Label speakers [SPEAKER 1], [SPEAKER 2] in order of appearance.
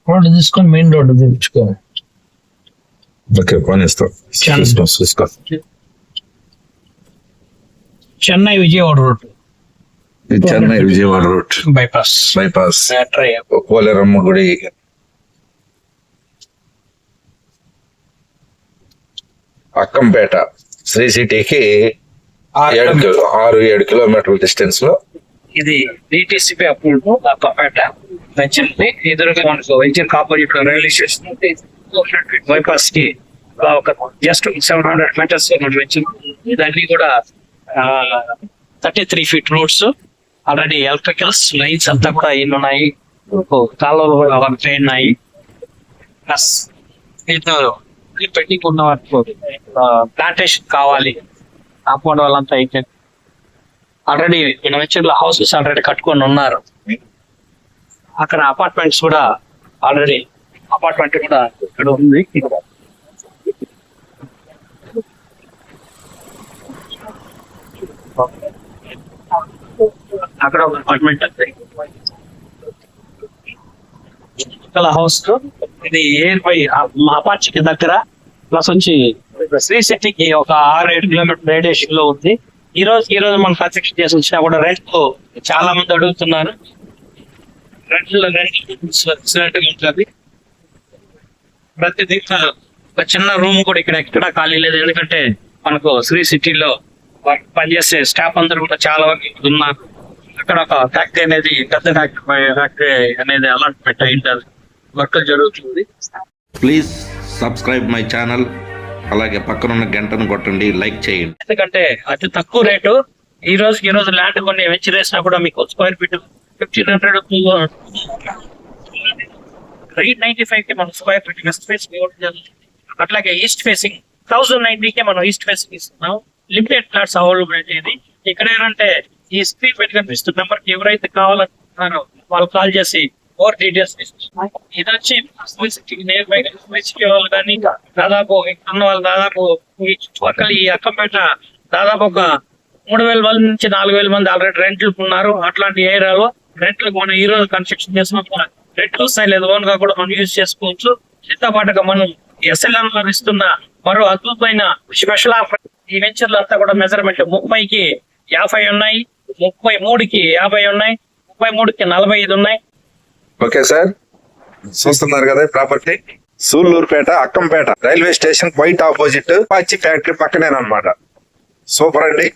[SPEAKER 1] Road తీసుకొని main road తెచ్చుకోవాలి.
[SPEAKER 2] Okay, పోనిస్తాం.
[SPEAKER 1] Chennai Vijayawada road,
[SPEAKER 2] Chennai Vijayawada road
[SPEAKER 1] bypass
[SPEAKER 2] Poleramma గుడి. అక్కంపేట శ్రీ సిటీకి 6-7 కిలోమీటర్ల డిస్టెన్స్ లో.
[SPEAKER 1] ఇది డిటిసిపి అప్రూవ్డ్ అక్కంపేట వెంచర్. ఎదురుగా మనకు venture opposite railway station bypass కి ఒక జస్ట్ 700 మీటర్స్ వెంచర్. ఇదన్నీ కూడా 33 feet roads. Already electricals lines అంతా కూడా ఇన్ని ఉన్నాయి. కాలువలు కూడా వర్క్ ఉన్నాయి. ప్లస్ పెండింగ్ ఉన్న వాటికి ప్లాంటేషన్ కావాలి. కాంపౌండ్ వాళ్ళంతా అయితే ఆల్రెడీ వెంచర్ లో హౌసెస్ ఆల్రెడీ కట్టుకొని ఉన్నారు. అక్కడ అపార్ట్మెంట్స్ కూడా ఆల్రెడీ అపార్ట్మెంట్ కూడా ఇక్కడ ఉంది. అక్కడ ఒక అపార్ట్మెంట్ హౌస్. ఇది అపార్ట్మెంట్ దగ్గర ప్లస్ వచ్చి శ్రీ సిటీకి ఒక 6-7 కిలోమీటర్ రేడియేషన్ లో ఉంది. ఈ రోజు మనం కన్స్ట్రక్షన్ చేసి వచ్చినా కూడా రెంట్ చాలా మంది అడుగుతున్నారు. రెంట్ ఉంటుంది. ప్రతి దీంట్లో ఒక చిన్న రూమ్ కూడా ఇక్కడ ఎక్కడ ఖాళీ లేదు. ఎందుకంటే మనకు శ్రీ సిటీలో వర్క్ పనిచేసే స్టాఫ్ అందరూ కూడా చాలా వరకు ఉన్నారు. అక్కడ ఒక ఫ్యాక్టరీ అనేది పెద్ద ఫ్యాక్టరీ అనేది అలాట్మెంట్ అయింటారు. వర్క్ జరుగుతుంది.
[SPEAKER 2] Please subscribe my channel. అలాగే పక్కనున్న గంటను కొట్టండి, లైక్ చేయండి.
[SPEAKER 1] ఎందుకంటే అతి తక్కువ రేటు. ఈ రోజు ల్యాండ్ కొన్ని వెంచర్ వేసినా కూడా మీకు స్క్వేర్ ఫీట్ 1500 895 కి మనం స్క్వేర్ ఫీట్ వెస్ట్ ఫేసింగ్ ఇవ్వడం జరుగుతుంది. అట్లాగే ఈస్ట్ ఫేసింగ్ 1090 కి మనం ఈస్ట్ ఫేసింగ్ ఇస్తున్నాం. లిమిటెడ్ ఫ్లాట్స్ అవైలబిలిటీ ఇది. ఇక్కడ ఏంటంటే ఈ స్క్రీన్ పెట్టి కనిపిస్తున్న నెంబర్ కి ఎవరైతే కావాలంటున్నారో వాళ్ళు కాల్ చేసి మోర్ డీటెయిల్స్ ఇస్తున్నారు. ఇది వచ్చి నియర్ బై వాళ్ళు కానీ దాదాపు ఉన్న వాళ్ళు దాదాపు ఈ చుట్టుపక్కల ఈ అక్కంపేట దాదాపు ఒక 3000 నుంచి 4000 మంది ఆల్రెడీ రెంట్లు ఉన్నారు. అట్లాంటి ఏరియాలో రెంట్లు మనం ఈ రోజు కన్స్ట్రక్షన్ చేసినప్పుడు రెంట్లు వస్తాయి, లేదా ఓన్ గా కూడా మనం యూజ్ చేసుకోవచ్చు. దీంతో పాటుగా మనం ఎస్ఎల్ఎన్ ఇస్తున్న మరో అద్భుతమైన స్పెషల్ ఆఫర్. ఈ వెంచర్ లో అంతా కూడా మెజర్మెంట్ 30కి 50 ఉన్నాయి, 33కి 50 ఉన్నాయి, 33కి 45 ఉన్నాయి.
[SPEAKER 2] ఓకే సార్, చూస్తున్నారు కదా property Sullurpeta Akkampeta railway station quite opposite Apache factory పక్కనేనమాట. సూపర్ అండి.